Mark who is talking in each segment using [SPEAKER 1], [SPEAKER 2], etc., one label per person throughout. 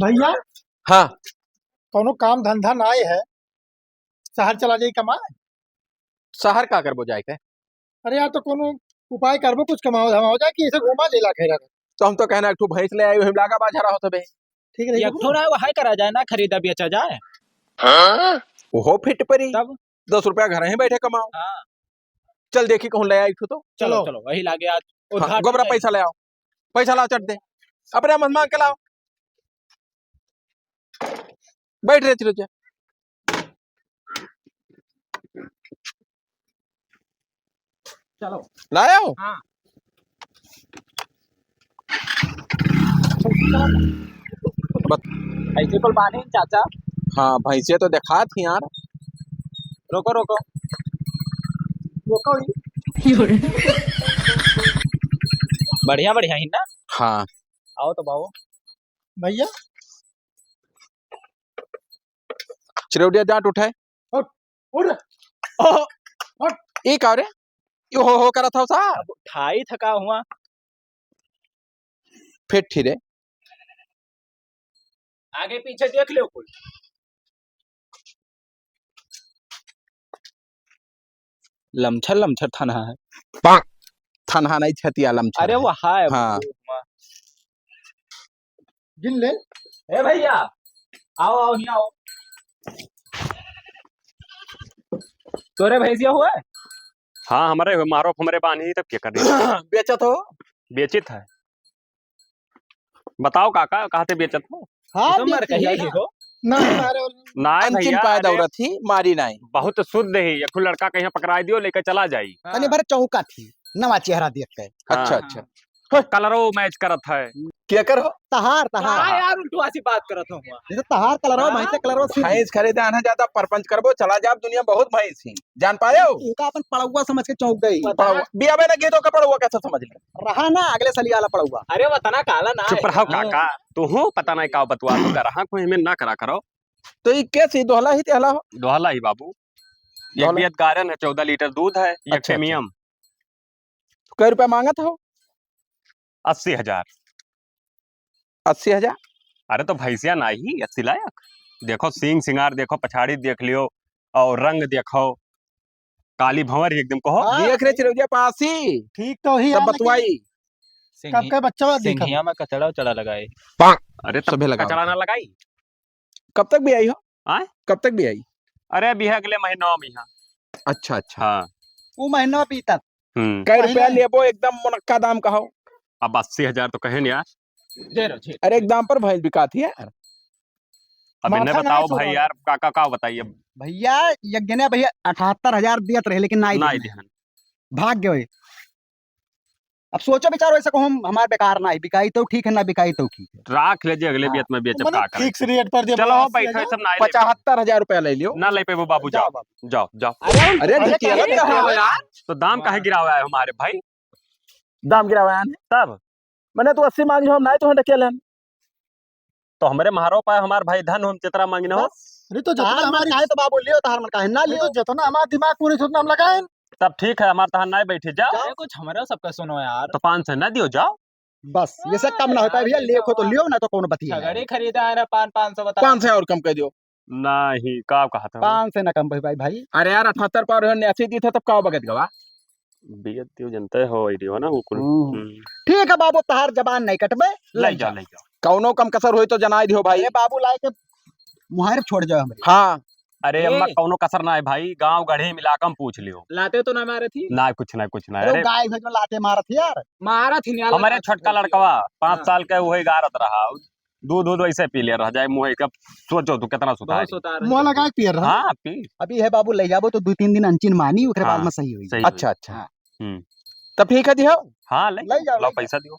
[SPEAKER 1] भैया
[SPEAKER 2] हाँ।
[SPEAKER 1] कोनो काम धंधा नाय है, शहर चला जाई कमाए।
[SPEAKER 2] शहर का करबो जाए के?
[SPEAKER 1] अरे यार तो कोनो उपाय करबो, कुछ कमाओ धमाओ जाए कि ऐसे घुमा जेला खेला कर।
[SPEAKER 2] तो हम तो कहना एक ठो भैंस ले आई, लागा बाजा रहा होता बे।
[SPEAKER 1] ठीक है
[SPEAKER 3] एक ठो ना वो हाय करा जाए ना, खरीदा बेचा जाए।
[SPEAKER 2] ओहो फिट परी।
[SPEAKER 3] तब
[SPEAKER 2] 10 रुपया घर ही बैठे कमाओ।
[SPEAKER 3] हाँ
[SPEAKER 2] चल देखी कहूँ ले आई तो।
[SPEAKER 3] चलो
[SPEAKER 1] चलो।
[SPEAKER 3] चलो वही लागे आज
[SPEAKER 2] हाँ,
[SPEAKER 3] उद्घाटन
[SPEAKER 2] गोबरा
[SPEAKER 3] जाए।
[SPEAKER 2] पैसा ले आओ, पैसा लाओ चट दे, अपने मन मांग के लाओ। बैठ रहे चिरुजा।
[SPEAKER 3] चलो
[SPEAKER 2] लाओ।
[SPEAKER 3] हाँ ऐसे को बाने चाचा।
[SPEAKER 2] हाँ भैंसे तो देखा थी यार।
[SPEAKER 3] रोको रोको
[SPEAKER 1] रोको
[SPEAKER 3] बढ़िया बढ़िया ही ना।
[SPEAKER 2] हाँ
[SPEAKER 3] आओ तो बाबू।
[SPEAKER 1] भैया
[SPEAKER 2] चिरौड़िया जाट उठाए।
[SPEAKER 1] उड़
[SPEAKER 2] ये का रे? यो हो करा था सा।
[SPEAKER 3] अब ठाई थका हुआ।
[SPEAKER 2] फिट ठीरे।
[SPEAKER 3] आगे पीछे देख लो कोई। लमछर लमछर थाना है।
[SPEAKER 2] थनहा नहीं छतिया लमछर
[SPEAKER 3] अरे
[SPEAKER 2] है।
[SPEAKER 3] वो है
[SPEAKER 2] हाँ।
[SPEAKER 1] गिन ले।
[SPEAKER 3] ए भैया आओ आओ यहाँ आओ। तोरे भैंसिया हुआ है?
[SPEAKER 4] हाँ हमारे मारो हमारे बानी तब क्या कर रही
[SPEAKER 2] बेचा तो
[SPEAKER 4] बेचित है। बताओ काका कहाँ से बेचत हो?
[SPEAKER 1] हाँ
[SPEAKER 3] तुम मर कही ही हो।
[SPEAKER 1] ना मारे
[SPEAKER 4] नाय
[SPEAKER 2] अंतिम
[SPEAKER 4] भैया
[SPEAKER 2] पायदा
[SPEAKER 4] अरे
[SPEAKER 2] औरत थी, मारी नाई।
[SPEAKER 4] बहुत शुद्ध है, एक लड़का कहीं पकड़ा दियो लेकर चला जाई।
[SPEAKER 5] तने भर चौका थी नवा चेहरा देख के।
[SPEAKER 2] अच्छा
[SPEAKER 3] हाँ।
[SPEAKER 2] अच्छा।
[SPEAKER 4] कलरो मैच करत है।
[SPEAKER 2] क्या करो?
[SPEAKER 5] तहार
[SPEAKER 3] हाँ
[SPEAKER 5] तहार
[SPEAKER 3] यार उल्टू ऐसी बात करत हूँ हुआ।
[SPEAKER 5] जैसे तहार कलरवा
[SPEAKER 3] हाँ।
[SPEAKER 5] भैंसे कलरवा से
[SPEAKER 2] भैंस खरीदा आना ज्यादा परपंच करबो, चला जाब दुनिया बहुत भैंस ही जान पाए हो।
[SPEAKER 5] उनका अपन पड़ौआ समझ के चौक गई।
[SPEAKER 2] पड़वा बिया में ना गीतों का पड़वा कैसे समझ ले?
[SPEAKER 5] रहा ना अगले सली वाला पड़ौआ।
[SPEAKER 3] अरे वतना काला ना
[SPEAKER 4] चुप रहो काका, तू हो पता नहीं का बतवा तो रहा कोई हमें ना करा करो।
[SPEAKER 2] तो ये कैसे दोहला ही तेहला हो?
[SPEAKER 4] दोहला ही बाबू। एक
[SPEAKER 2] दोहला?
[SPEAKER 4] बियत गारन है, 14 लीटर दूध है, एक
[SPEAKER 2] अच्छा।
[SPEAKER 4] प्रीमियम।
[SPEAKER 2] कै रुपया मांगा था?
[SPEAKER 4] 80,000।
[SPEAKER 2] 80,000?
[SPEAKER 4] अरे तो भैंसिया ना ही 80 लायक। देखो सींग सिंगार देखो, पछाड़ी देख लियो और रंग देखो, काली भंवर ही एकदम कहो।
[SPEAKER 5] हाँ,
[SPEAKER 2] देख रहे चिरौदिया पासी
[SPEAKER 1] ठीक तो ही
[SPEAKER 2] तब
[SPEAKER 1] है,
[SPEAKER 2] बतवाई।
[SPEAKER 1] कब का बच्चा देखा
[SPEAKER 3] सिंघिया में कचड़ा उचड़ा लगाए।
[SPEAKER 4] अरे
[SPEAKER 2] सभे
[SPEAKER 4] तब
[SPEAKER 2] लगा
[SPEAKER 4] कचड़ा ना लगाई।
[SPEAKER 2] कब तक भी आई हो?
[SPEAKER 4] आय?
[SPEAKER 2] कब तक भी आई?
[SPEAKER 4] अरे भी अगले महीना में यहाँ।
[SPEAKER 2] अच्छा अच्छा।
[SPEAKER 4] हाँ।
[SPEAKER 5] वो महीना बीता।
[SPEAKER 2] कै रुपया लेबो एकदम मुनक्का दाम कहो।
[SPEAKER 4] अब 80,000 तो कहे नहीं यार।
[SPEAKER 2] अरे एक दाम पर भैंस बिका थी यार।
[SPEAKER 4] अब इन्हें
[SPEAKER 1] माथा
[SPEAKER 4] बताओ
[SPEAKER 1] ना
[SPEAKER 4] भाई
[SPEAKER 1] छोड़ो।
[SPEAKER 4] यार, काका का बताइए।
[SPEAKER 5] भैया यज्ञ भैया 78,000 दियत रहे लेकिन ना
[SPEAKER 4] ना
[SPEAKER 5] ही
[SPEAKER 4] ध्यान
[SPEAKER 5] भाग गए। अब सोचो विचारो ऐसा को हम हमारे बेकार ना ही बिकाई तो ठीक है, ना बिकाई तो ठीक है।
[SPEAKER 4] राख लीजिए, अगले
[SPEAKER 5] हाँ।
[SPEAKER 4] बेत में बेचब
[SPEAKER 1] मने
[SPEAKER 4] का करे।
[SPEAKER 1] फिक्स रेट पर दे।
[SPEAKER 4] चलो हो बैठो, सब ना ले
[SPEAKER 2] 75,000 रुपया ले लियो।
[SPEAKER 4] ना ले पे वो बाबू,
[SPEAKER 5] जाओ
[SPEAKER 4] जाओ जाओ जाओ।
[SPEAKER 2] अरे
[SPEAKER 1] अरे
[SPEAKER 2] देखिए
[SPEAKER 1] कहीं
[SPEAKER 2] अलग
[SPEAKER 1] नहीं
[SPEAKER 2] कहा
[SPEAKER 1] हो
[SPEAKER 2] यार।
[SPEAKER 4] तो दाम काहे गिरावा है हमारे भाई?
[SPEAKER 2] दाम गिरावाया ने
[SPEAKER 4] तब
[SPEAKER 2] मैंने तो 80 मांगी हम, नहीं तो हंडे केलन।
[SPEAKER 4] तो हमारे मारो पाए हमारे भाई धन हम चित्रा मांगने हो।
[SPEAKER 1] अरे तो जितना
[SPEAKER 5] तहार मन
[SPEAKER 1] हमारी
[SPEAKER 5] काहे तो बाबू लियो, तहार मन काहे ना
[SPEAKER 1] अरे
[SPEAKER 5] लियो।
[SPEAKER 1] तो जितना हमारा दिमाग पूरी उतना हम लगाए।
[SPEAKER 4] तब ठीक है, हमारे तहां ना बैठे जाओ।
[SPEAKER 3] अरे कुछ हमारा सबका सुनो यार।
[SPEAKER 4] तो 500 ना दियो जाओ।
[SPEAKER 5] बस ये सब कम ना हो पाए भैया, लेखो तो लियो ना तो कौन बतिया।
[SPEAKER 3] छगड़ी खरीदा है 500 बता।
[SPEAKER 2] 500 और कम कर दियो।
[SPEAKER 4] नहीं का कहा था
[SPEAKER 5] 500 ना कम भाई।
[SPEAKER 2] अरे यार 78 पर 89 दी था तब का बगत गवा।
[SPEAKER 4] बियत दियो जनते हो आईडियो ना वो कुल।
[SPEAKER 5] ठीक है बाबू, तहार जबान नहीं कटबे।
[SPEAKER 4] ले जाओ ले जाओ।
[SPEAKER 2] कौनो कम कसर होई तो जनाई दियो भाई।
[SPEAKER 5] अरे बाबू लाए के मुहार छोड़ जाओ हमारे।
[SPEAKER 2] हाँ
[SPEAKER 4] अरे अम्मा कौनो कसर ना है भाई, गांव गढ़े मिलाकर हम पूछ लियो।
[SPEAKER 3] लाते तो ना मारे थी।
[SPEAKER 4] ना कुछ ना कुछ ना।
[SPEAKER 5] अरे
[SPEAKER 4] अरे
[SPEAKER 5] गाय भेज में लाते मारत यार।
[SPEAKER 3] मारा थी नहीं
[SPEAKER 4] हमारे छोटका लड़कवा 5
[SPEAKER 3] हाँ।
[SPEAKER 4] साल का वही गारत रहा, दूध दूध वैसे पी ले रह जाए मुँह कब। सोचो तू कितना सुधार।
[SPEAKER 3] बहुत सुतार
[SPEAKER 1] मुँह लगा के पियर रहा।
[SPEAKER 4] हाँ पी
[SPEAKER 5] अभी है बाबू ले जाबो तो 2-3 दिन अंचिन मानी, उसके बाद
[SPEAKER 4] हाँ,
[SPEAKER 5] में सही हुई।
[SPEAKER 4] सही
[SPEAKER 2] अच्छा अच्छा।
[SPEAKER 5] हाँ।
[SPEAKER 2] तब ठीक है दियो।
[SPEAKER 4] हाँ
[SPEAKER 5] ले जाओ,
[SPEAKER 4] लो
[SPEAKER 5] ले
[SPEAKER 4] पैसा दियो।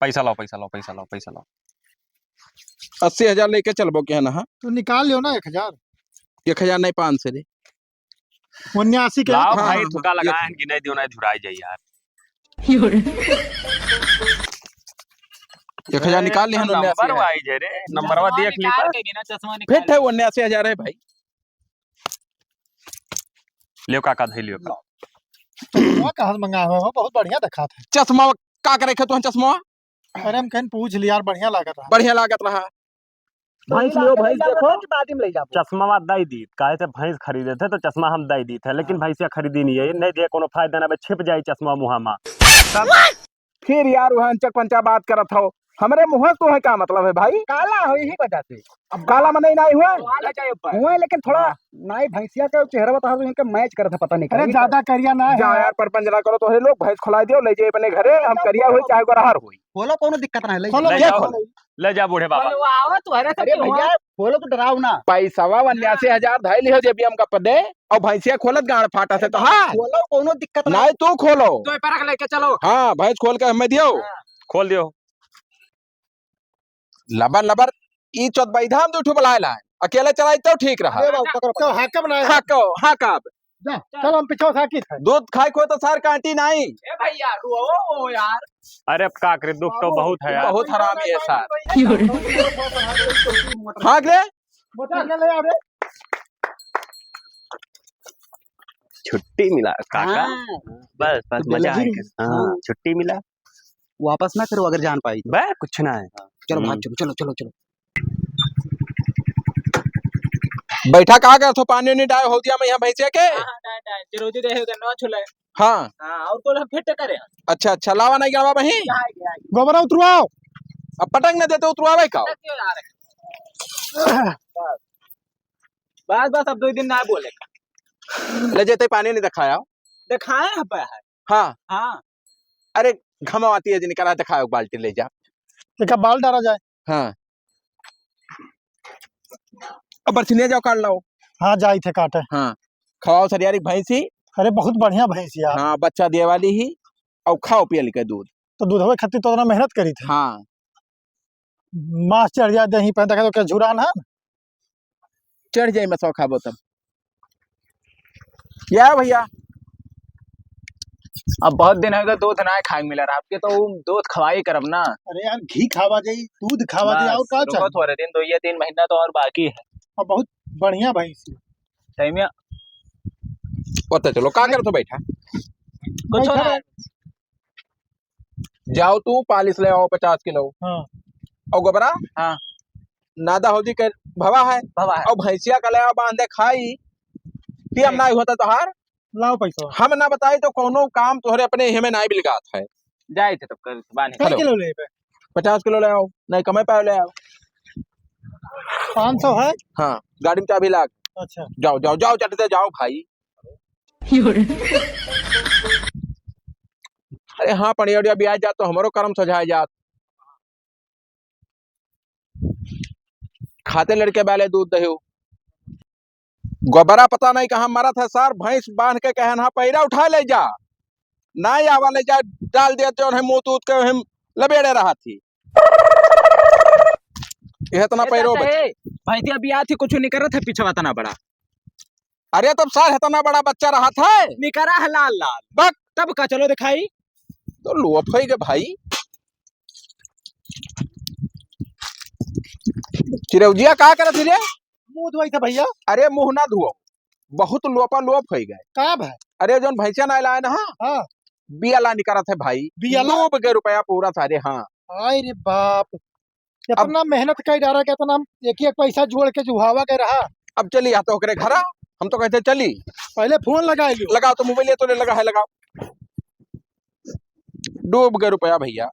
[SPEAKER 4] पैसा लो पैसा लो पैसा लो पैसा लो।
[SPEAKER 2] 80,000 लेके चलबो के ना।
[SPEAKER 1] तो निकाल लियो ना 1,000।
[SPEAKER 2] 1,000 नहीं 500 दे।
[SPEAKER 1] 79 के।
[SPEAKER 4] लाओ
[SPEAKER 2] हाँ,
[SPEAKER 4] भाई
[SPEAKER 2] हाँ,
[SPEAKER 4] तुका
[SPEAKER 2] हाँ,
[SPEAKER 4] लगाए हैं कि नहीं दियो, नहीं झुराई जाई यार।
[SPEAKER 2] 1,000 निकाल लिया
[SPEAKER 4] नंबर
[SPEAKER 2] 79,000
[SPEAKER 4] वाई जे रे, नंबरवा देख ली पर।
[SPEAKER 3] चश्मा
[SPEAKER 2] फिट है 79,000 है भाई।
[SPEAKER 4] लियो काका धई लियो।
[SPEAKER 1] तो कहाँ से मंगाया हुआ हो? बहुत बढ़िया दिखा था।
[SPEAKER 2] चश्मा का करे खे तू चश्मा?
[SPEAKER 1] अरे हम कहीं पूछ लिया यार, बढ़िया लागत रहा।
[SPEAKER 2] बढ़िया लागत रहा। भैंस लियो, भैंस देखो।
[SPEAKER 5] बाद में ले जाओ।
[SPEAKER 4] चश्मा दई दी काहे से भैंस खरीदे थे तो चश्मा हम दई दी थे, लेकिन भैंसिया खरीदी नहीं है, नहीं दे कोनो फायदा ना, छिप जाई चश्मा मुहा में।
[SPEAKER 2] फिर यार वहाँ अंचक पंचा बात करत हो, हमरे मुँह तो है, का मतलब है भाई?
[SPEAKER 5] काला हो यही वजह से
[SPEAKER 2] अब काला मने नहीं हुआ।
[SPEAKER 5] हुआ है, लेकिन थोड़ा नाई भैंसिया का चेहरा बता दो, इनका मैच करता पता नहीं
[SPEAKER 1] अरे ज्यादा करिया ना
[SPEAKER 2] जा
[SPEAKER 1] है।
[SPEAKER 2] यार, परपंच ना करो तो लोग भैंस खुला दियो, ले जाइए अपने घरे, हम करिया हुई चाहे गोरहार हुई।
[SPEAKER 5] बोलो कोनो दिक्कत ना है, ले
[SPEAKER 1] खोलो
[SPEAKER 5] जाओ।
[SPEAKER 4] ले
[SPEAKER 1] भैया,
[SPEAKER 4] जाओ।
[SPEAKER 1] खोलो।
[SPEAKER 4] ले जा बूढ़े बाबा।
[SPEAKER 5] अरे भैया बोलो तो डराओ ना।
[SPEAKER 2] पैसावा 89,000 धाई लिहो जेबीएम का पदे, और भैंसिया खोलत गाड़ फाटा से तो हाँ
[SPEAKER 5] बोलो कोनो दिक्कत ना
[SPEAKER 2] नहीं, तू खोलो।
[SPEAKER 3] तो परख लेके चलो।
[SPEAKER 2] हाँ भैंस खोल के हमें दियो।
[SPEAKER 4] खोल दियो।
[SPEAKER 2] लबर लबर ई चौथ बैधाम दूठू बुलाएला, अकेले चलाई तो ठीक रहा।
[SPEAKER 1] अरे बाबू पकड़ो, तो हाकम ना है।
[SPEAKER 2] हाँ को हाँ काब
[SPEAKER 1] जा, चलो हम पीछे साकी थे।
[SPEAKER 2] दूध खाए को तो सार कांटी नहीं।
[SPEAKER 3] ए भैया रुओ यार।
[SPEAKER 4] अरे अब का करे, दुख तो बहुत है यार।
[SPEAKER 2] बहुत हरामी है सार। हाँ रे
[SPEAKER 1] मोटा ले आ रे।
[SPEAKER 4] छुट्टी मिला काका।
[SPEAKER 5] हाँ,
[SPEAKER 4] बस बस
[SPEAKER 5] तो
[SPEAKER 4] मजा
[SPEAKER 5] जल्दी।
[SPEAKER 4] आएगा। हाँ छुट्टी मिला।
[SPEAKER 5] वापस ना करो अगर जान पाई तो।
[SPEAKER 4] बस कुछ ना है।
[SPEAKER 5] चलो भाग, चलो चलो चलो चलो।
[SPEAKER 2] बैठा कहा गया तो पानी नहीं डाय हो दिया मैं यहाँ भैंसिया के।
[SPEAKER 3] हां डाय चिरोजी देहे के नो छुले।
[SPEAKER 2] हाँ
[SPEAKER 3] हां और तो फिट करे।
[SPEAKER 2] अच्छा अच्छा, लावा नहीं गवा वही।
[SPEAKER 1] गोबरा उतरवाओ।
[SPEAKER 2] अब पटंग न देते उतरवावे का।
[SPEAKER 3] बस अब 2 दिन ना बोले।
[SPEAKER 2] ले जेते पानी नहीं दिखाया।
[SPEAKER 3] दिखाए है पे है।
[SPEAKER 2] हाँ
[SPEAKER 3] हां
[SPEAKER 2] अरे घमाती है जिनका दिखाओ, बाल्टी ले जा।
[SPEAKER 1] एक बाल डाला जाए।
[SPEAKER 2] हाँ अब बरसिने जाओ काट लाओ।
[SPEAKER 1] हाँ जाई थे काटे।
[SPEAKER 2] हाँ खवाओ सरियारी भैंसी।
[SPEAKER 1] अरे बहुत बढ़िया भैंस यार।
[SPEAKER 2] हाँ बच्चा दिए वाली ही, और खाओ पिए लिखे दूध।
[SPEAKER 1] तो दूधवे खत्ती तो इतना मेहनत करी थी।
[SPEAKER 2] हाँ
[SPEAKER 1] मास चढ़ जाए दही पे देखा तो क्या झुरान है।
[SPEAKER 2] चढ़ जाए मैं सौ खाबो तब। या भैया
[SPEAKER 3] अब बहुत दिन हो गए दूध ना खाए मिला रहा आपके, तो दूध खवाई करब ना।
[SPEAKER 1] अरे यार घी खावा जाई, दूध खावा जाई, और का
[SPEAKER 3] रुको
[SPEAKER 1] चाहिए।
[SPEAKER 3] थोड़े दिन, तो ये 3 महीना तो और बाकी है।
[SPEAKER 1] और बहुत बढ़िया भैंस है।
[SPEAKER 3] सही में
[SPEAKER 2] पता चलो का कर तो बैठा।
[SPEAKER 3] कुछ हो रहा है।
[SPEAKER 2] जाओ तू पालिस ले आओ 50 किलो।
[SPEAKER 1] हाँ
[SPEAKER 2] और गोबरा
[SPEAKER 3] हाँ
[SPEAKER 2] नादा होदी के भवा है,
[SPEAKER 3] बाबा है।
[SPEAKER 2] और भैंसिया का ले आओ बांधे खाई कि हम नहीं होता तो हार।
[SPEAKER 1] लाओ पैसा।
[SPEAKER 2] हम ना बताई तो कोनो काम तोहरे अपने हमें नहीं बिलगात है।
[SPEAKER 3] जाए थे तब कर बाने।
[SPEAKER 1] कई किलो ले पे?
[SPEAKER 2] 50 किलो ले आओ, नहीं कमे पाओ ले आओ।
[SPEAKER 1] 500 है।
[SPEAKER 2] हाँ गाड़ी में चाबी लाग।
[SPEAKER 1] अच्छा
[SPEAKER 2] जाओ जाओ जाओ चटते जाओ भाई। अरे हाँ पनिया ब्याज जात तो हमारो कर्म सजाए जात। खाते लड़के वाले दूध दही गोबरा पता नहीं कहाँ मरा था सर, भैंस बांध के कहन हाँ पैरा उठा ले जा, नहीं आवा ले जा, डाल देते और मुंह तूत के हम लबेड़े रहा थी। यह तना पैरो
[SPEAKER 3] भैंसिया बिया थी, कुछ नहीं कर रहा था पीछे तना बड़ा।
[SPEAKER 2] अरे तब सर इतना बड़ा बच्चा रहा था।
[SPEAKER 3] निकरा है लाल लाल
[SPEAKER 2] बक
[SPEAKER 3] तब का चलो दिखाई।
[SPEAKER 2] तो लोफ है के भाई। चिरौजिया का करत थी रे?
[SPEAKER 1] मुंह धोई थे भैया।
[SPEAKER 2] अरे मुंह ना धुओ, बहुत लोपा लोप हो गए।
[SPEAKER 1] का भाई?
[SPEAKER 2] अरे जोन भैंसिया ना लाए ना,
[SPEAKER 1] हाँ
[SPEAKER 2] बियाला निकला था भाई,
[SPEAKER 1] बियाला?
[SPEAKER 2] 9 के रुपया पूरा सारे। हाँ
[SPEAKER 1] हाय रे बाप, कितना मेहनत कर डाला, कितना एक एक पैसा जोड़ के जुहावा के रहा।
[SPEAKER 2] अब चली आता ओकरे घरा, हम तो कहते चली।
[SPEAKER 1] पहले फोन लगा लियो।
[SPEAKER 2] लगाओ तो मोबाइल तो नहीं लगा है, लगाओ। डूब गए रुपया भैया।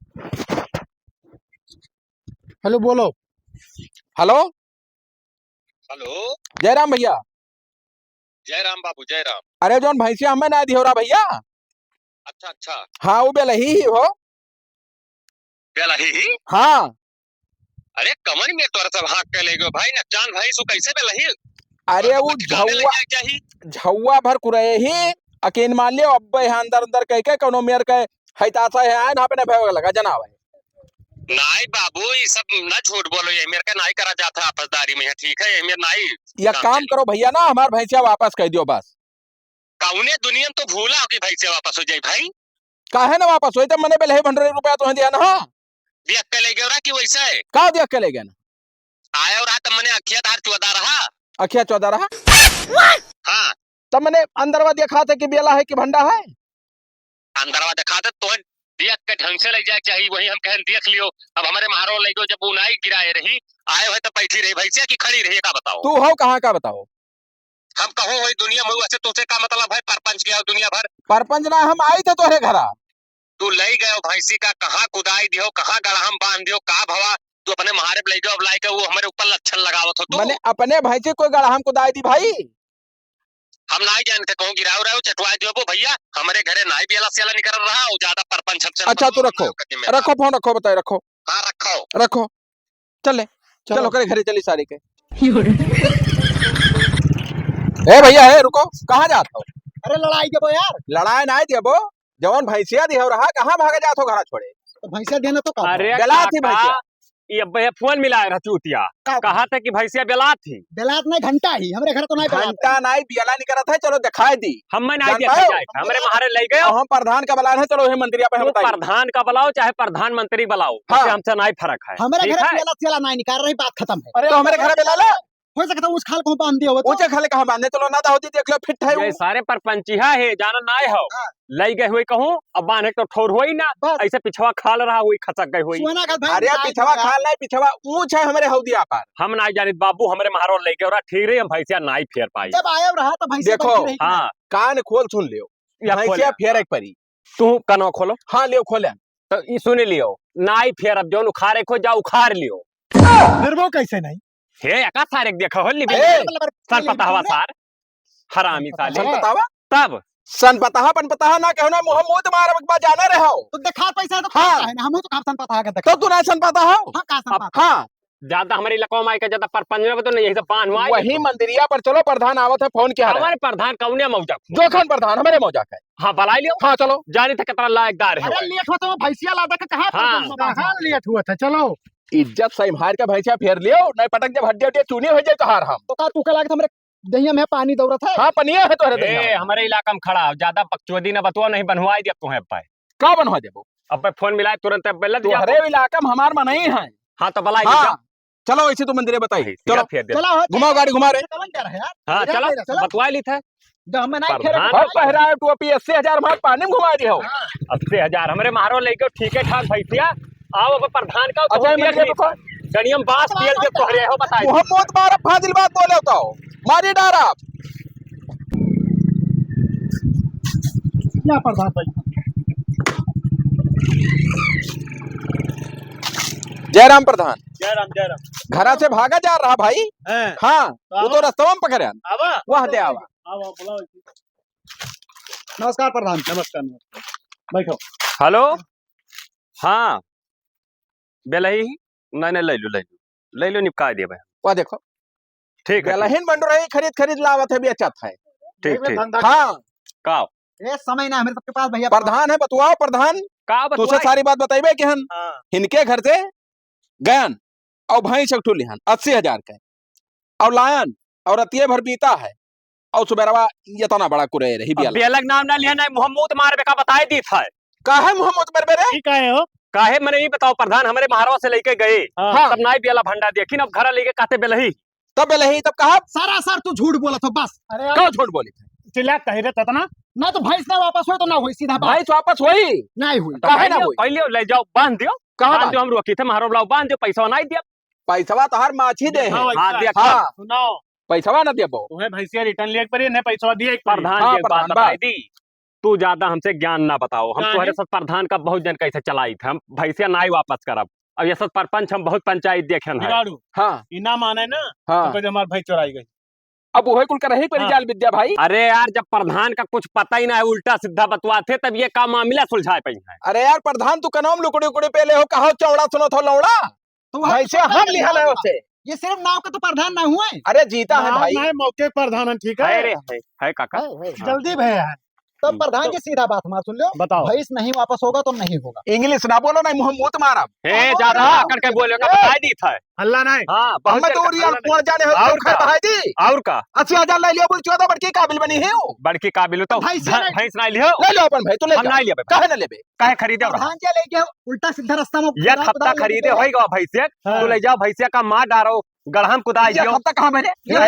[SPEAKER 1] हेलो बोलो।
[SPEAKER 2] हेलो
[SPEAKER 6] हेलो
[SPEAKER 2] जयराम भैया।
[SPEAKER 6] जय राम बाबू जय राम।
[SPEAKER 2] अरे जोन भैंसिया हमें ना दियो रहा भैया।
[SPEAKER 6] अच्छा अच्छा
[SPEAKER 2] हाँ वो बेलही ही हो।
[SPEAKER 6] बेलही ही।
[SPEAKER 2] हाँ
[SPEAKER 6] अरे कमर में तोरा सब हाथ के ले गयो भाई ना, जान भाई सो कैसे बेलही।
[SPEAKER 2] अरे वो झौवा झौवा भर कुरे ही अकेन मान लियो, अब यहाँ अंदर अंदर कह के कोनो मेयर के हैतासा है आए ना पे ना लगा जनाब है।
[SPEAKER 6] नहीं बाबू ये सब ना झूठ बोलो, ये मेरे का नहीं करा जाता आपसदारी में है, ठीक है ये मेरे नहीं।
[SPEAKER 2] या काम करो भैया ना, हमार भैंसिया वापस कह दियो बस।
[SPEAKER 6] काउने दुनिया तो भूला हो कि भाई से वापस हो जाए भाई।
[SPEAKER 2] काहे ना वापस होई, तो मैंने बेलही 100 रुपया तो दिया ना।
[SPEAKER 6] देख के ले गयो कि वैसा है
[SPEAKER 2] का देख के ले गए ना।
[SPEAKER 6] आया और रात मैंने अखिया धार चुदा रहा।
[SPEAKER 2] अखिया 14 रहा।
[SPEAKER 6] हाँ
[SPEAKER 2] तब मैंने अंदरवा देखा था कि बेला है कि भंडा है।
[SPEAKER 6] अंदरवा दिखा दे तो देख के ढंग से ले जाए चाहिए, वही हम कहें देख लियो। अब हमारे महारो ले जब उनाई गिराए रही आए हुए तो बैठी रही भैंसिया की खड़ी रही का बताओ।
[SPEAKER 2] तू हो कहाँ का बताओ।
[SPEAKER 6] हम कहो वही दुनिया में वैसे तुझसे का मतलब है, परपंच गया दुनिया भर।
[SPEAKER 2] परपंच ना हम आई थे तोहरे घरा।
[SPEAKER 6] तू ले गए भैंसी का कहाँ कुदाई दियो, कहाँ गड़ाम बांध दियो, का भवा तू अपने महारे ले जाओ, लाई के वो हमारे ऊपर लक्षण लगावत हो तू।
[SPEAKER 2] मैंने अपने भैंसे कोई गड़ाम को दाई दी भाई।
[SPEAKER 6] हम नहीं जानते कहूँ गिराओ रहे हो चटवाए दियो भैया, हमारे घरे नाई बेला सेला निकल रहा हो ज्यादा परपंच हमसे।
[SPEAKER 2] अच्छा तू रखो रखो फोन रखो बताए रखो।
[SPEAKER 6] हाँ रखो
[SPEAKER 2] रखो चले चलो करे घरे चली सारी के। ए भैया है रुको, कहाँ जाते हो?
[SPEAKER 1] अरे लड़ाई देबो यार।
[SPEAKER 2] लड़ाई ना देबो, जवान भैंसिया दिहो रहा कहाँ भागे जात हो घरा छोड़े?
[SPEAKER 1] तो भैंसिया देना तो का
[SPEAKER 4] अरे
[SPEAKER 2] बेलात थी
[SPEAKER 4] काका,
[SPEAKER 2] भैंसिया।
[SPEAKER 4] ये फोन मिलाया रहा चूतिया, कहा था कि भैंसिया बेलात थी।
[SPEAKER 1] बेलात नहीं घंटा ही हमरे घर तो नहीं बेलात।
[SPEAKER 2] घंटा नहीं बियाला नहीं करा था, चलो दिखाई दी।
[SPEAKER 4] हम नहीं
[SPEAKER 2] जानता
[SPEAKER 4] देखा
[SPEAKER 2] हो?
[SPEAKER 4] जाए, हमारे महारे ले गए।
[SPEAKER 2] हम प्रधान का बलान है, चलो हे मंत्रिया पे हम
[SPEAKER 4] तू
[SPEAKER 2] बताइए।
[SPEAKER 4] प्रधान का बुलाओ चाहे प्रधानमंत्री बुलाओ,
[SPEAKER 2] हाँ।
[SPEAKER 4] इससे हमसे नहीं फर्क है।
[SPEAKER 1] हमारे
[SPEAKER 4] ठीक
[SPEAKER 1] घर
[SPEAKER 4] है?
[SPEAKER 1] बेलात सेला नहीं निकाल रही, बात खत्म है।
[SPEAKER 2] अरे तो हमारे घर बेला ला
[SPEAKER 1] हो सकता है उस खाल को बांध दिया हो तो।
[SPEAKER 2] ऊंचे खाले कहाँ बांधे, चलो ना होती देख लो फिट है
[SPEAKER 4] ये
[SPEAKER 2] वो।
[SPEAKER 4] सारे परपंचिया है जाना ना हो,
[SPEAKER 1] हाँ।
[SPEAKER 4] ले गए हुए कहूँ अब बांधे तो ठोर हुई ना,
[SPEAKER 1] बस।
[SPEAKER 4] ऐसे पिछवा खाल रहा हुई खचक गई हुई।
[SPEAKER 1] सुना का भाई
[SPEAKER 2] अरे पिछवा खाल नहीं, पिछवा ऊंच है हमारे हौदिया पर।
[SPEAKER 4] हम नहीं जानी बाबू, हमारे महारो ले गए ठीक रही, हम भैंसिया नहीं फेर पाई।
[SPEAKER 1] जब आया रहा तो भैंसिया
[SPEAKER 2] देखो,
[SPEAKER 1] बैठी रही।
[SPEAKER 4] हाँ
[SPEAKER 2] कान खोल सुन लियो,
[SPEAKER 4] या
[SPEAKER 2] भैंसिया
[SPEAKER 4] खोले।
[SPEAKER 2] फेर एक परी।
[SPEAKER 4] तू कनो खोलो
[SPEAKER 2] हाँ लियो खोले।
[SPEAKER 4] तो ये सुन लियो, नाई फेर अब जो उखाड़े खो जाओ उखाड़ लियो।
[SPEAKER 1] फिर वो कैसे नहीं?
[SPEAKER 4] हे एका सारे देखो हो लिबे
[SPEAKER 2] ए,
[SPEAKER 4] सन पता हवा सार हरामी साले
[SPEAKER 2] सन पतावा
[SPEAKER 4] तब
[SPEAKER 2] सन पताहा पन पताहा ना कहना मोहम्मद मार बकबा जाना रहो।
[SPEAKER 1] तो देखा पैसा तो
[SPEAKER 2] हाँ।
[SPEAKER 1] है ना, हम तो काफसन पता है देखा।
[SPEAKER 2] तो तू ना सन पताहा।
[SPEAKER 1] हां काफसन
[SPEAKER 4] अब
[SPEAKER 1] पता।
[SPEAKER 2] हाँ
[SPEAKER 4] ज्यादा हमारे इलाका में का ज्यादा परपंच में तो नहीं, यही सब पान हुआ
[SPEAKER 2] वही मंदिरिया पर चलो, प्रधान आवत है फोन किया
[SPEAKER 4] हमारे प्रधान कौने मौजा
[SPEAKER 2] जोखन प्रधान हमारे मौजा है।
[SPEAKER 4] हाँ बुला लियो,
[SPEAKER 2] हाँ चलो
[SPEAKER 4] जानी था कितना लायकदार है।
[SPEAKER 1] अरे लेट हुआ तो वो भैंसिया ला दे के कहां
[SPEAKER 4] हाँ।
[SPEAKER 1] कहां लेट हुआ था। चलो
[SPEAKER 2] इज्जत सही मार के भैंसिया फेर लियो, नहीं पटक जब हड्डी हड्डी चूनी हो जाए तो हार हम।
[SPEAKER 1] तो का तू के लागे हमरे दहिया में पानी दौड़त है।
[SPEAKER 2] हाँ पनिया है तो
[SPEAKER 4] ए हमारे इलाका में खड़ा हो, ज्यादा बकचोदी न बतवा, नहीं बनवाई दिया तुम्हें पाए।
[SPEAKER 2] का बनवा देबो?
[SPEAKER 4] अब फोन मिलाए तुरंत बेलत
[SPEAKER 2] तो हरे इलाका में हमार में नहीं है।
[SPEAKER 4] हाँ तो बुलाई
[SPEAKER 2] हाँ चलो ऐसे तो मंदिर बताइए। चलो
[SPEAKER 4] फेर दे।
[SPEAKER 1] चलो
[SPEAKER 2] घुमाओ गाड़ी घुमा रहे।
[SPEAKER 1] चलन क्या रहे यार।
[SPEAKER 4] हाँ चलो
[SPEAKER 1] चलो।
[SPEAKER 4] बतवा ली था
[SPEAKER 1] जो हमें नहीं खेले
[SPEAKER 4] प्रधान।
[SPEAKER 2] अब पहरा टोपी 80,000 मार पानी में घुमा दिया हो।
[SPEAKER 4] 80,000 हमारे मारो लेके ठीक है ठाक भैंसिया आओ अब प्रधान का
[SPEAKER 2] अच्छा ये मंदिर देखो,
[SPEAKER 4] गणियम बात तेल के तोहरे हो बताइए।
[SPEAKER 2] मोहम्मद मार फाजिल बात बोले होता हो, मारी डार आप।
[SPEAKER 1] क्या प्रधान भाई।
[SPEAKER 2] जयराम प्रधान
[SPEAKER 1] जयराम
[SPEAKER 2] घरा से भागा जा रहा भाई।
[SPEAKER 1] हैं
[SPEAKER 2] हाँ वो तो रास्ता में पकड़े
[SPEAKER 1] आवा
[SPEAKER 2] वह दे आवा।
[SPEAKER 1] आवा बुलाओ। नमस्कार प्रधान। नमस्कार बैठो।
[SPEAKER 4] हेलो हाँ बेलही नहीं ले लो निपका दिए भाई।
[SPEAKER 2] वह देखो
[SPEAKER 4] ठीक है
[SPEAKER 2] गलहीन बन रही, खरीद लावत है भी अच्छा था।
[SPEAKER 4] ठीक
[SPEAKER 2] हाँ
[SPEAKER 4] का
[SPEAKER 1] ए समय ना हमारे सबके पास भैया।
[SPEAKER 2] प्रधान है, बतुआओ प्रधान।
[SPEAKER 4] का
[SPEAKER 2] तुझसे
[SPEAKER 4] बतवाई?
[SPEAKER 2] सारी बात बताइबे कि हन
[SPEAKER 1] हां
[SPEAKER 2] इनके घर से गयन और भैंस एक लिहन 80,000 के और लायन और रतिये भर बीता है और सुबेरवा ये तना बड़ा कुरे रही
[SPEAKER 4] अब बेलग नाम ना लिया नहीं, मोहम्मद मार का बताए दी था
[SPEAKER 2] का है मोहम्मद मेरे बेरे।
[SPEAKER 1] ठीक है हो।
[SPEAKER 4] काहे मैंने ये बताओ प्रधान हमारे महारवा से लेके गए
[SPEAKER 2] हाँ।
[SPEAKER 4] तब नाई बेला भंडा देखी अब घर लेके कहते बेलही
[SPEAKER 2] तब बेलही तब कहा
[SPEAKER 1] सारा सर तू झूठ बोला था बस। अरे
[SPEAKER 2] क्यों झूठ बोली थी?
[SPEAKER 1] चिल्ला कह रहे थे ना, ना तो भैंस ना वापस हुई तो ना हुई, सीधा बात
[SPEAKER 2] भैंस वापस हुई
[SPEAKER 1] नहीं हुई।
[SPEAKER 2] काहे ना हुई?
[SPEAKER 4] पहले ले जाओ बांध दियो,
[SPEAKER 2] कहाँ
[SPEAKER 4] बांध दियो हम रोकी थे महारो बुलाओ बांध दियो, पैसा नहीं दिया।
[SPEAKER 2] पैसवा तो हर माछी दे है।
[SPEAKER 4] हाँ देख
[SPEAKER 2] हाँ
[SPEAKER 1] सुनाओ
[SPEAKER 2] पैसवा न देबो।
[SPEAKER 1] तुम्हें भैंसिया रिटर्न लेके पड़ी ने पैसा दिए
[SPEAKER 4] प्रधान
[SPEAKER 2] हाँ,
[SPEAKER 4] की एक बात
[SPEAKER 2] प्रधान
[SPEAKER 4] बताई दी, तू ज्यादा हमसे ज्ञान ना बताओ, हम
[SPEAKER 1] क्या
[SPEAKER 4] तुम्हारे
[SPEAKER 1] है?
[SPEAKER 4] साथ प्रधान का बहुत जन कैसे चलाई थे, हम भैंसिया नहीं वापस करब। अब ये सब परपंच हम बहुत पंचायत देखे है।
[SPEAKER 2] हाँ
[SPEAKER 1] इना माने ना
[SPEAKER 2] हाँ
[SPEAKER 1] तो हमारे भाई चुराई गई।
[SPEAKER 2] अब वही कुल कर रही परी
[SPEAKER 1] हाँ।
[SPEAKER 2] जाल विद्या भाई।
[SPEAKER 4] अरे यार जब प्रधान का कुछ पता ही ना है, उल्टा सीधा बतवाते तब ये काम मामला सुलझाए पाई है।
[SPEAKER 2] अरे यार प्रधान तू कनौम लुकड़ी उकड़ी पे ले हो, कहो चौड़ा सुनो थो लौड़ा।
[SPEAKER 1] तो वह-
[SPEAKER 2] भैंसे हम लिहल है उसे।
[SPEAKER 1] ये सिर्फ नाव के तो प्रधान ना हुए।
[SPEAKER 2] अरे जीता है भाई।
[SPEAKER 1] मौके प्रधान ठीक
[SPEAKER 4] है रे है काका
[SPEAKER 1] जल्दी भैया है। तो प्रधान की सीधा बात हमारा सुन लो,
[SPEAKER 4] बताओ।
[SPEAKER 1] भैंस नहीं वापस होगा तो नहीं होगा।
[SPEAKER 2] इंग्लिश ना बोलो, नहीं मुंह मुंह मारा।
[SPEAKER 4] हे ज्यादा आकर के बोले का बताई दी था।
[SPEAKER 1] हल्ला नहीं
[SPEAKER 4] हाँ बहुत
[SPEAKER 2] हम
[SPEAKER 4] देर
[SPEAKER 2] दूरी
[SPEAKER 4] का-
[SPEAKER 2] पहुंच जाने हो
[SPEAKER 4] और
[SPEAKER 2] खैर
[SPEAKER 4] का?
[SPEAKER 2] है जी
[SPEAKER 4] और का
[SPEAKER 2] 80,000 ले लियो बोल 14 बड़की काबिल बनी है वो।
[SPEAKER 4] बड़की काबिल तो
[SPEAKER 5] भैंस नहीं-
[SPEAKER 4] भैंस नहीं लियो
[SPEAKER 2] ले लो अपन भाई तू ले
[SPEAKER 4] हम
[SPEAKER 2] जा
[SPEAKER 4] नहीं लेबे
[SPEAKER 2] काहे न लेबे
[SPEAKER 4] काहे खरीदे रहा
[SPEAKER 5] प्रधान जी लेके उल्टा सीधा रास्ता में
[SPEAKER 4] एक हफ्ता खरीदे होएगा भैंसिया
[SPEAKER 1] हाँ।
[SPEAKER 4] तू ले जाओ भैंसिया का मार डारो गढ़हम कुदाई
[SPEAKER 2] ये
[SPEAKER 4] दियो
[SPEAKER 2] हफ्ता कहां मैंने
[SPEAKER 4] ये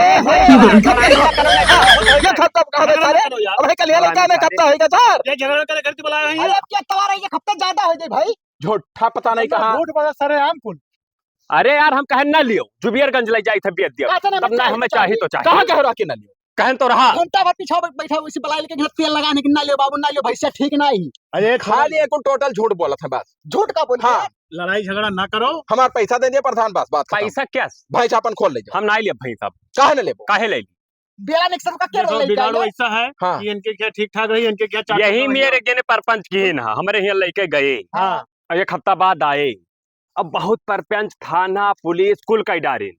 [SPEAKER 2] ये खत्ता कहां है सारे अबे कल ये लड़का ने खत्ता है क्या सर
[SPEAKER 1] ये झगड़ा करे करती बुलाया है
[SPEAKER 5] अरे अब क्या तवारा ये हफ्ते ज्यादा हो गई भाई।
[SPEAKER 2] झूठा पता नहीं कहां
[SPEAKER 1] झूठ बोला सरे आम कुल
[SPEAKER 4] अरे यार हम कहे ना लियो जुबियरगंज ले जाई थे बेच दियो
[SPEAKER 5] अच्छा, नहीं,
[SPEAKER 4] तब ना हमें चाहिए तो चाहिए
[SPEAKER 2] कहां कह रहा कि न लियो
[SPEAKER 4] कहन तो रहा
[SPEAKER 5] घंटा भर पीछा बैठा उसी बलाई लेके घर तेल लगाने की ना लियो बाबू ना लियो भैंसिया ठीक नहीं।
[SPEAKER 1] अरे
[SPEAKER 2] खाली एक टोटल झूठ बोला था बस
[SPEAKER 5] झूठ का बोल
[SPEAKER 2] हाँ
[SPEAKER 1] लड़ाई झगड़ा ना करो।
[SPEAKER 2] हमारा पैसा दे दिए प्रधान बस बात खत्म।
[SPEAKER 4] पैसा क्या
[SPEAKER 2] भाई अपन खोल ले जाओ
[SPEAKER 4] हम नहीं ले भैंस अब
[SPEAKER 2] काहे न लेबो
[SPEAKER 4] काहे ले ली
[SPEAKER 5] बेड़ा निक्सन का क्या
[SPEAKER 1] देखो
[SPEAKER 5] रोल
[SPEAKER 1] बिगाड़ो
[SPEAKER 5] है
[SPEAKER 1] ऐसा है
[SPEAKER 2] हाँ
[SPEAKER 1] कि इनके क्या ठीक ठाक रही इनके क्या चाट
[SPEAKER 4] यही
[SPEAKER 1] पकड़
[SPEAKER 4] मेरे गेने परपंच की ना हमारे यहाँ लेके गए
[SPEAKER 1] हाँ
[SPEAKER 4] और एक हफ्ता बाद आए अब बहुत परपंच थाना पुलिस कुल कई डारे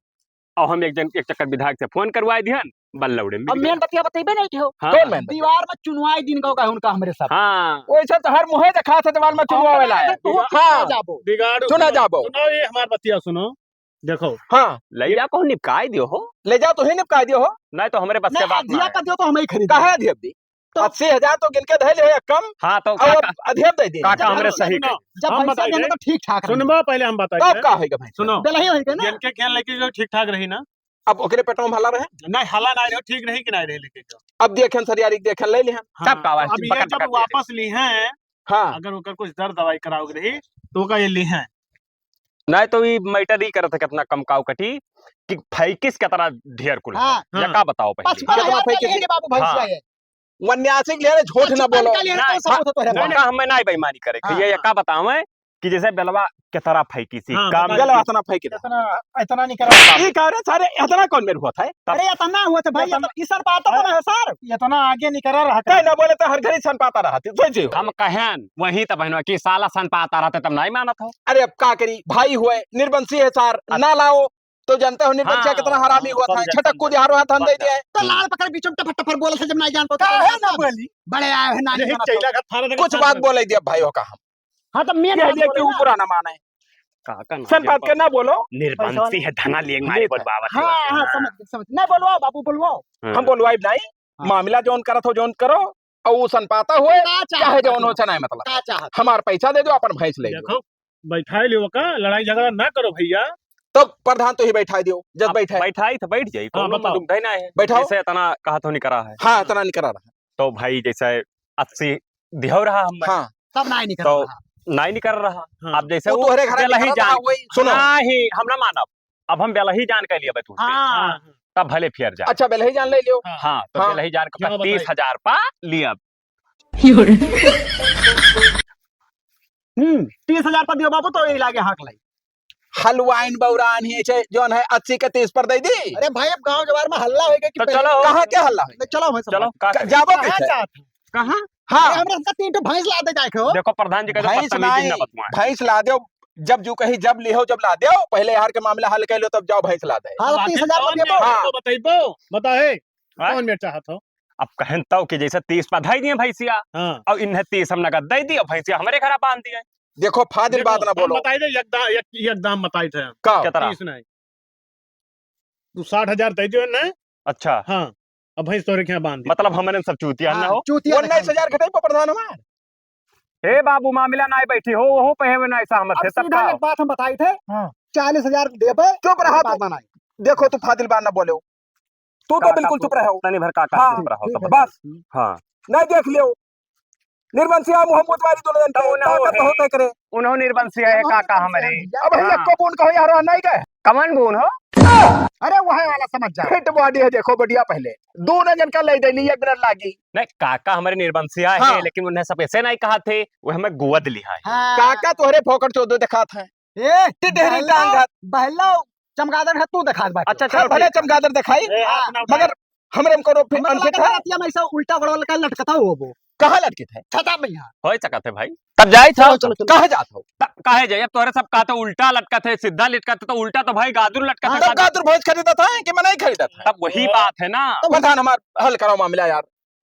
[SPEAKER 4] और हम एक चक्कर विधायक से फोन करवाए ध्यान बल्लौड़े में
[SPEAKER 5] अब मेन बतिया बताइबे नहीं हो
[SPEAKER 4] हाँ
[SPEAKER 2] कौन मैन
[SPEAKER 5] दीवार में चुनवाई दिन का उनका हमरे साथ
[SPEAKER 4] हाँ
[SPEAKER 2] वैसे तो हर मुहे देखा था दीवार में चुनवा वाला है हाँ
[SPEAKER 5] जाबो
[SPEAKER 1] बिगाड़ो
[SPEAKER 2] सुना
[SPEAKER 1] सुनो,
[SPEAKER 2] जाबो।
[SPEAKER 1] सुनो ये हमारी बतिया सुनो देखो
[SPEAKER 2] हाँ
[SPEAKER 4] ले जा को निपकाई दियो हो
[SPEAKER 2] ले जाओ तो ही निपका दियो हो
[SPEAKER 4] नहीं तो हमारे बस के बात ना
[SPEAKER 5] जिया
[SPEAKER 4] है।
[SPEAKER 5] का दियो तो हम ही खरीद
[SPEAKER 2] कहा अधियब दी
[SPEAKER 5] तो-
[SPEAKER 2] 80,000 तो गिन के धैल है कम
[SPEAKER 4] हाँ तो
[SPEAKER 2] और
[SPEAKER 4] काका
[SPEAKER 2] अधियब दे दी
[SPEAKER 4] काका हमरे सही
[SPEAKER 1] सुनो,
[SPEAKER 5] जब
[SPEAKER 1] हम
[SPEAKER 5] पैसा
[SPEAKER 1] बताइए।
[SPEAKER 5] देंगे तो ठीक ठाक
[SPEAKER 1] सुनबो पहले हम
[SPEAKER 2] तब
[SPEAKER 1] बताइए
[SPEAKER 2] का होगा भाई
[SPEAKER 1] सुनो
[SPEAKER 5] बेलही होई ना
[SPEAKER 1] इनके खेल लेके जो ठीक ठाक रही ना
[SPEAKER 2] अब ओकरे पेटों में हला रहे
[SPEAKER 1] नहीं हला ना रहे ठीक रही कि नहीं रही लेके जाओ।
[SPEAKER 2] अब देखें सरियारी देखें ले लिहन
[SPEAKER 1] हाँ,
[SPEAKER 4] सब का आवाज
[SPEAKER 1] अब ये
[SPEAKER 4] पकड़
[SPEAKER 1] जब
[SPEAKER 4] पकड़
[SPEAKER 1] वापस ली हैं
[SPEAKER 2] हाँ
[SPEAKER 1] अगर ओकर कुछ दर्द दवाई कराओगे रही तो का ये ली हैं
[SPEAKER 4] नहीं तो ये मैटर ही करत है कितना कम काव कटी कि फैकिस के तरह ढेर कुल
[SPEAKER 5] हाँ,
[SPEAKER 4] या का बताओ पहले
[SPEAKER 5] 55,000
[SPEAKER 2] फेंक
[SPEAKER 5] का
[SPEAKER 2] के
[SPEAKER 5] लेंगे बाबू भैंसिया
[SPEAKER 4] हाँ।
[SPEAKER 5] ये
[SPEAKER 2] 89 ले रहे झूठ न बोलो
[SPEAKER 5] का लेना तो सब तो है
[SPEAKER 1] नहीं,
[SPEAKER 4] पक्का हमें नहीं बेईमानी करे
[SPEAKER 5] हाँ,
[SPEAKER 4] ये
[SPEAKER 5] हाँ।
[SPEAKER 4] का बताओ है कि जैसे बेलवा के तरह फैकी सी
[SPEAKER 1] हाँ,
[SPEAKER 4] काम
[SPEAKER 1] बताइए।
[SPEAKER 2] गलत इतना फेंक दे
[SPEAKER 1] इतना इतना नहीं करा
[SPEAKER 2] ये कह रहे सारे इतना कौन मेरे हुआ था
[SPEAKER 5] अरे इतना हुआ था भाई इस सर पाता तो है सर
[SPEAKER 1] इतना आगे नहीं करा रहा
[SPEAKER 2] कहीं ना बोले तो हर घड़ी सन पाता रहा थी सोचिए
[SPEAKER 4] हम कहें वही तब बहनों की साला सन पाता रहते तब नहीं माना था
[SPEAKER 2] अरे अब का करी भाई हुए निर्बंसी है सार ना लाओ तो जानते हो निर्बंसिया
[SPEAKER 4] हाँ,
[SPEAKER 2] कितना हरामी हुआ था
[SPEAKER 4] समझे,
[SPEAKER 2] छटक को
[SPEAKER 4] समझे।
[SPEAKER 2] दिहारो हाथ दे दिया है
[SPEAKER 5] तो लाल पकड़ बीचों में टफर बोला था जब नहीं जान पाता
[SPEAKER 1] है ना बोली
[SPEAKER 5] बड़े आए हैं नानी
[SPEAKER 1] अरे
[SPEAKER 5] का
[SPEAKER 1] चैला का थाना
[SPEAKER 2] कुछ बात बोले दिया भाई हो का हम
[SPEAKER 5] हां तो मेन
[SPEAKER 2] कह दिया कि वो बुरा ना माने
[SPEAKER 4] काका ना
[SPEAKER 2] सन बात के ना बोलो
[SPEAKER 4] निर्बंसी है धना लिए मारे बोल बाबा
[SPEAKER 5] हां हां समझ नहीं बोलवाओ बाबू बोलवाओ
[SPEAKER 2] हम बोलवाई नहीं मामला जोन करत हो जोन करो और वो सन पाता हुए चाहे जोन हो चाहे मतलब
[SPEAKER 5] का चाहत
[SPEAKER 2] हमार पैसा दे दो अपन भैंस ले लो
[SPEAKER 1] देखो बैठाए लियो का लड़ाई झगड़ा ना करो भैया
[SPEAKER 2] तो प्रधान तो ही बैठा दियो जब बैठा
[SPEAKER 4] बैठाई तो बैठ जाई
[SPEAKER 1] हाँ,
[SPEAKER 4] कोनो
[SPEAKER 1] बताओ।
[SPEAKER 4] दुख नहीं है
[SPEAKER 2] बैठाओ।
[SPEAKER 4] जैसे इतना कहा तो नहीं करा है
[SPEAKER 2] हाँ इतना नहीं करा रहा
[SPEAKER 4] तो भाई जैसे 80 दिहो रहा हम
[SPEAKER 2] हाँ
[SPEAKER 5] सब नहीं
[SPEAKER 4] तो
[SPEAKER 5] निकल
[SPEAKER 4] नहीं कर रहा
[SPEAKER 1] हाँ।
[SPEAKER 4] अब जैसे
[SPEAKER 2] वो
[SPEAKER 4] वो
[SPEAKER 2] तोहरे घर
[SPEAKER 4] बेलही जान
[SPEAKER 2] वही सुनो
[SPEAKER 4] नहीं हम ना मानब अब हम बेलही जान के लिए बतू
[SPEAKER 5] हां
[SPEAKER 4] तब भले फिर जा
[SPEAKER 2] अच्छा बेलही जान ले लियो
[SPEAKER 4] हाँ तो
[SPEAKER 2] हाँ।
[SPEAKER 4] बेलही जान के
[SPEAKER 1] क्यों बताइए?
[SPEAKER 4] 30,000 पा लिया
[SPEAKER 5] 30,000 पर दियो बाबू तो ये लागे हाक लाई
[SPEAKER 2] हलवाइन बौरान ही छे जोन है 80 के 30 पर दे दी
[SPEAKER 5] अरे भाई अब गांव जवार में हल्ला होएगा कि
[SPEAKER 4] तो
[SPEAKER 5] पहले-
[SPEAKER 4] चलो
[SPEAKER 2] कहाँ क्या हल्ला है
[SPEAKER 5] चलो भाई
[SPEAKER 4] चलो का
[SPEAKER 2] जाबो
[SPEAKER 1] कहाँ
[SPEAKER 2] कैसे
[SPEAKER 1] चाहत
[SPEAKER 4] कहाँ
[SPEAKER 2] हाँ
[SPEAKER 5] हमरा का 3 तो भैंस ला दे जाए हो
[SPEAKER 4] देखो प्रधान जी का जो
[SPEAKER 2] भैंस
[SPEAKER 4] बदतमीजी
[SPEAKER 2] नहीं
[SPEAKER 4] ना बतवाए
[SPEAKER 2] भैंस ला दो जब जो कही जब लिहो जब ला दो पहले यार के मामला हल कर लो तब जाओ भैंस ला दे
[SPEAKER 5] हां 30,000 पर देबो
[SPEAKER 2] हाँ।
[SPEAKER 1] तो बताइबो बताए
[SPEAKER 4] हाँ?
[SPEAKER 1] कौन में चाहत हो
[SPEAKER 4] अब कहन तो कि जैसे 30 पा धाई दिए भैंसिया
[SPEAKER 1] हां
[SPEAKER 4] और इन्हें 30 हम नगद दे दिया भैंसिया हमारे घर बांध दिए
[SPEAKER 2] देखो फादिल बात ना बोलो
[SPEAKER 1] बताई दे एकदम बताई थे
[SPEAKER 2] का
[SPEAKER 4] क्या तरह
[SPEAKER 1] 30 नहीं तू 60,000 दे दियो ना
[SPEAKER 4] अच्छा
[SPEAKER 1] हाँ अब भैंस तोरे के यहाँ बांध दी
[SPEAKER 4] मतलब हमारे सब चूतिया ना हो
[SPEAKER 5] चूतिया
[SPEAKER 2] 19,000 घटे पर प्रधान हमार
[SPEAKER 4] हे बाबू मामला नहीं बैठी हो वो पे है ना ऐसा हमर
[SPEAKER 5] अब
[SPEAKER 4] से सब
[SPEAKER 5] सीधा
[SPEAKER 4] का
[SPEAKER 5] एक बात हम बताई थे
[SPEAKER 1] हाँ।
[SPEAKER 5] 40,000 देबे
[SPEAKER 2] चुप रहा
[SPEAKER 5] बात
[SPEAKER 2] तू
[SPEAKER 5] बनाई
[SPEAKER 2] देखो तू फादिल बात ना बोलो तू तो बिल्कुल चुप रहो
[SPEAKER 4] तनी भर काका
[SPEAKER 2] हाँ,
[SPEAKER 4] चुप रहो
[SPEAKER 5] ठीक
[SPEAKER 4] तो
[SPEAKER 5] है।
[SPEAKER 2] बस
[SPEAKER 4] हाँ
[SPEAKER 2] नहीं देख लियो निर्बंसिया मोहम्मद वाली दोनों जन
[SPEAKER 4] तो
[SPEAKER 2] पे
[SPEAKER 4] ना
[SPEAKER 2] ताकत
[SPEAKER 4] है।
[SPEAKER 2] बहुत है करे
[SPEAKER 4] उन्होंने निर्बंसी है काका हमारे
[SPEAKER 2] अब
[SPEAKER 4] हाँ।
[SPEAKER 2] ये को कौन कहो यार नहीं गए
[SPEAKER 4] कमन बून हो
[SPEAKER 5] अरे वही वाला समझ जा
[SPEAKER 2] फिट बॉडी है देखो बढ़िया पहले दोनों जन का ले देली एक मिनट लागी
[SPEAKER 4] नहीं काका हमारे निर्बंसिया
[SPEAKER 2] हाँ।
[SPEAKER 4] है लेकिन उन्हें सब ऐसे नहीं कहा थे वो हमें गोद लिया है
[SPEAKER 5] हां
[SPEAKER 2] काका तोहरे फोकट चोदो दिखा था
[SPEAKER 5] ए
[SPEAKER 2] टिटहरी टांग हाथ
[SPEAKER 5] बहलो चमगादड़ है तू दिखा दे
[SPEAKER 4] अच्छा
[SPEAKER 2] हर
[SPEAKER 4] चलो
[SPEAKER 2] भले चमगादड़ दिखाई
[SPEAKER 1] ए, हाथ ना उठाए।
[SPEAKER 2] मगर हमरे में कोनो फिर अनफिट है
[SPEAKER 5] रतिया में ऐसा उल्टा गड़वल का लटकता हो वो
[SPEAKER 2] कहाँ लटके थे
[SPEAKER 5] छता में यहाँ
[SPEAKER 4] हो सका थे भाई तब जाई था
[SPEAKER 5] चलो चलो
[SPEAKER 2] कहाँ जात हो
[SPEAKER 4] काहे जाए अब तोरे सब कहा तो उल्टा लटका थे सीधा लटका थे तो उल्टा तो भाई गादुर लटका
[SPEAKER 2] तब
[SPEAKER 4] था
[SPEAKER 2] गातुर भोज खरीदा था कि मैं नहीं खरीदा था
[SPEAKER 4] तब वही बात है ना
[SPEAKER 2] प्रधान हमार हल करो मामला यार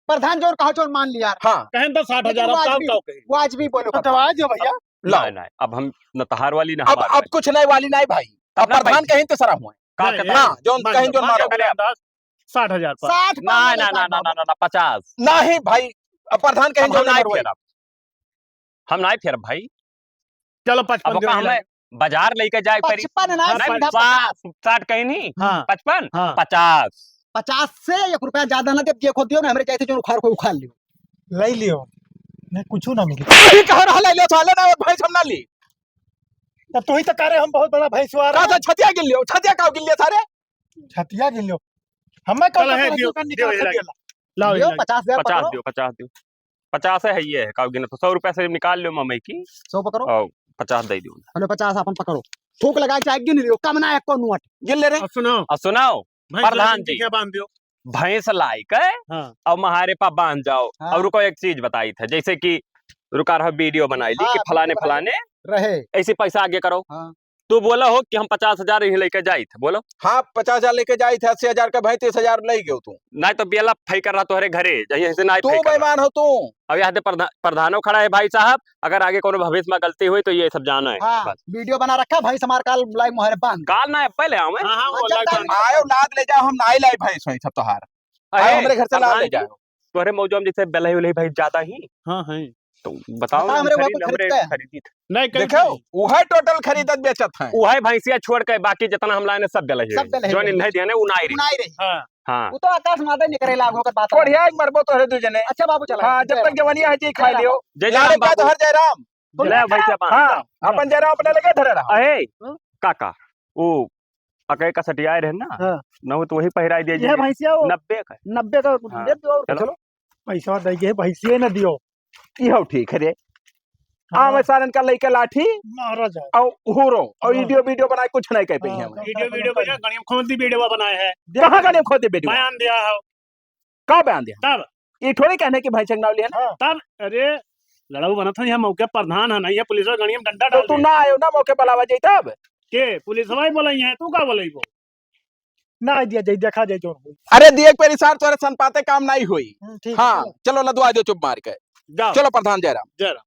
[SPEAKER 5] प्रधान जोर कहा जोर मान लिया
[SPEAKER 2] हाँ
[SPEAKER 1] कहें तो 60,000
[SPEAKER 5] लेकिन
[SPEAKER 1] अब
[SPEAKER 5] वाजबी-
[SPEAKER 1] ताऊ कही
[SPEAKER 5] वाजबी बोलो
[SPEAKER 1] तो दवा जो भैया
[SPEAKER 2] लाओ
[SPEAKER 4] नहीं नहीं अब हम न तहार वाली ना
[SPEAKER 2] अब
[SPEAKER 4] हमार
[SPEAKER 2] अब कुछ नहीं वाली नहीं भाई अब प्रधान कहीं तो सरा हुआ
[SPEAKER 4] का
[SPEAKER 7] नहीं,
[SPEAKER 4] कहता
[SPEAKER 2] हाँ जो कहीं जो मारो
[SPEAKER 7] 60,000 पर
[SPEAKER 5] 60
[SPEAKER 4] ना ना ना ना ना ना 50
[SPEAKER 2] नहीं भाई अब प्रधान कहीं
[SPEAKER 4] अब
[SPEAKER 2] जो
[SPEAKER 4] हम नहीं
[SPEAKER 2] मारो
[SPEAKER 4] फेर हम नहीं फेर भाई
[SPEAKER 7] चलो
[SPEAKER 4] अब
[SPEAKER 7] 55
[SPEAKER 4] ओका हमें बाजार लेके जाए परी
[SPEAKER 5] 55 ना
[SPEAKER 4] नहीं
[SPEAKER 5] सीधा
[SPEAKER 4] 60 कहीं नहीं
[SPEAKER 7] हाँ
[SPEAKER 4] 55
[SPEAKER 7] हाँ
[SPEAKER 4] 50
[SPEAKER 5] 50 से 1 रुपया ज्यादा ना दे देखो दियो ना हमरे चाहते जो उखाड़ कोई उखाड़ लियो
[SPEAKER 1] ले लियो नहीं कुछ ना मिली
[SPEAKER 2] वही कह रहा ले लो साले ना भाई हम ना ली
[SPEAKER 1] तब तो ही तो कह रहे हम बहुत बड़ा भैंसवार
[SPEAKER 2] का था छतिया गिन लियो छतिया का गिन लिया सारे
[SPEAKER 1] छतिया गिन लो हमें कल
[SPEAKER 7] चलो है, दियो,
[SPEAKER 1] निकाल
[SPEAKER 7] दियो,
[SPEAKER 1] के
[SPEAKER 7] दियो।
[SPEAKER 1] दिला
[SPEAKER 7] लाओ
[SPEAKER 5] लियो
[SPEAKER 7] ये
[SPEAKER 5] 50,000
[SPEAKER 4] 50
[SPEAKER 5] पकड़ो
[SPEAKER 4] दियो 50 दियो 50 है ये का गिन तो 100 रुपया से निकाल लियो मम्मी की
[SPEAKER 5] 100 पकड़ो
[SPEAKER 4] और 50 दे दियो
[SPEAKER 5] हलो 50 अपन पकड़ो थूक लगा के गिन लियो कम ना एको नोट
[SPEAKER 2] गिन ले रे
[SPEAKER 7] अब सुनो
[SPEAKER 4] और सुनाओ
[SPEAKER 7] भैंस
[SPEAKER 4] प्रधान
[SPEAKER 7] लड़की
[SPEAKER 4] जी।
[SPEAKER 7] क्या बांध दियो
[SPEAKER 4] भैंस लाइक है
[SPEAKER 7] हाँ
[SPEAKER 4] और महारे पा बांध जाओ
[SPEAKER 5] हाँ।
[SPEAKER 4] और रुको एक चीज बताई था जैसे कि रुका रहा वीडियो बनाई ली
[SPEAKER 5] हाँ,
[SPEAKER 4] कि फलाने
[SPEAKER 5] वीडियो बनाई
[SPEAKER 4] फलाने
[SPEAKER 5] रहे
[SPEAKER 4] ऐसे पैसा आगे करो
[SPEAKER 5] हाँ।
[SPEAKER 4] तू बोला हो कि हम 50,000 ही लेके जाई थे बोलो
[SPEAKER 2] हाँ 50,000 लेके जाई थे 80,000 का भाई 30,000 ले गयो तू
[SPEAKER 4] नहीं तो बेला फई कर रहा तोहरे घरे जही से नहीं
[SPEAKER 2] तू
[SPEAKER 4] फई कर रहा।
[SPEAKER 2] बेईमान हो तू
[SPEAKER 4] अब यहाँ प्रधानो खड़ा है भाई साहब अगर आगे कोनो भविष्य में गलती हुई तो ये सब जाना है
[SPEAKER 5] हाँ
[SPEAKER 4] बस
[SPEAKER 5] वीडियो बना रखा भाई समार काल लाइव मोहरे बांध
[SPEAKER 4] काल ना है, पहले आऊं मैं
[SPEAKER 7] हाँ हाँ वो
[SPEAKER 5] अच्छा,
[SPEAKER 7] लाइक
[SPEAKER 5] टाइम-
[SPEAKER 2] आयो लाद ले जाओ हम नाई लाई भाई सोई सब तोहार आयो हमरे घर से लाद ले जाओ
[SPEAKER 4] तोहरे मौजूद में जैसे बेलही उलही भाई ज्यादा ही
[SPEAKER 7] हाँ है
[SPEAKER 4] तो बताओ
[SPEAKER 5] बता
[SPEAKER 4] ना
[SPEAKER 5] हमरे
[SPEAKER 4] हम
[SPEAKER 5] वहाँ पे खरीदते हैं।
[SPEAKER 4] खरीदी थे
[SPEAKER 7] नहीं कहीं
[SPEAKER 2] देखो वह टोटल खरीदत बेचत है
[SPEAKER 4] वो है भैंसिया छोड़ के बाकी जितना हम लाने सब बेलही
[SPEAKER 5] सब बेलही
[SPEAKER 4] जो
[SPEAKER 5] है।
[SPEAKER 4] नहीं दिया वो नाई रही
[SPEAKER 5] नहीं रही
[SPEAKER 7] हाँ
[SPEAKER 4] हाँ
[SPEAKER 5] वो तो आकाश मादे निकरे लागो कर बात
[SPEAKER 2] बढ़िया एक मरबो तोहरे दू जने
[SPEAKER 5] अच्छा बाबू चला
[SPEAKER 2] हाँ जब तक जवानी है जी खा
[SPEAKER 5] जय
[SPEAKER 2] लियो
[SPEAKER 4] जय
[SPEAKER 2] लाले
[SPEAKER 4] राम
[SPEAKER 2] का तो
[SPEAKER 4] बाबू
[SPEAKER 2] हर जयराम
[SPEAKER 4] ले भैंसिया बांध
[SPEAKER 2] हाँ अपन जयराम अपने लगे धरे रहा
[SPEAKER 4] अहे काका वो अकई का सटियाए रहे ना
[SPEAKER 1] हाँ।
[SPEAKER 4] न हो तो वही पहराई दे
[SPEAKER 1] ये भैंसिया
[SPEAKER 4] 90 का
[SPEAKER 1] 90 का
[SPEAKER 4] हाँ।
[SPEAKER 1] दे दो
[SPEAKER 4] चलो।
[SPEAKER 1] पैसा दे के भैंसिए न दियो
[SPEAKER 2] इहो ठीक है रे आ मैं सारन का लेके लाठी
[SPEAKER 1] मारा जाए
[SPEAKER 2] और हुरो और
[SPEAKER 1] हाँ।
[SPEAKER 2] वीडियो बनाए कुछ नहीं कह पाई
[SPEAKER 1] हाँ,
[SPEAKER 2] हम
[SPEAKER 7] वीडियो पे गणिम खोदी वीडियो बनाए है
[SPEAKER 2] कहां का खोदे वीडियो
[SPEAKER 7] बयान दिया है
[SPEAKER 2] का बयान दिया
[SPEAKER 7] तब
[SPEAKER 2] ये थोड़ी कहने की भाई चंगनावली है ना
[SPEAKER 7] तब अरे लड़ाऊ बना था यहाँ मौके प्रधान है ना ये पुलिस और गणिम डंडा
[SPEAKER 2] तो
[SPEAKER 7] डाल
[SPEAKER 2] तू ना आयो ना मौके पलावा जाई तब
[SPEAKER 7] के पुलिस वाई बोलाई है तू का बोलाई वो
[SPEAKER 1] ना दिया जाए देखा जाए जो होई।
[SPEAKER 2] अरे देख परिसार तोरे सन पाते काम नहीं हुई
[SPEAKER 1] ठीक है,
[SPEAKER 2] हाँ चलो लदवा दो चुप मार के
[SPEAKER 7] जाओ
[SPEAKER 2] चलो प्रधान जयराम
[SPEAKER 7] जरा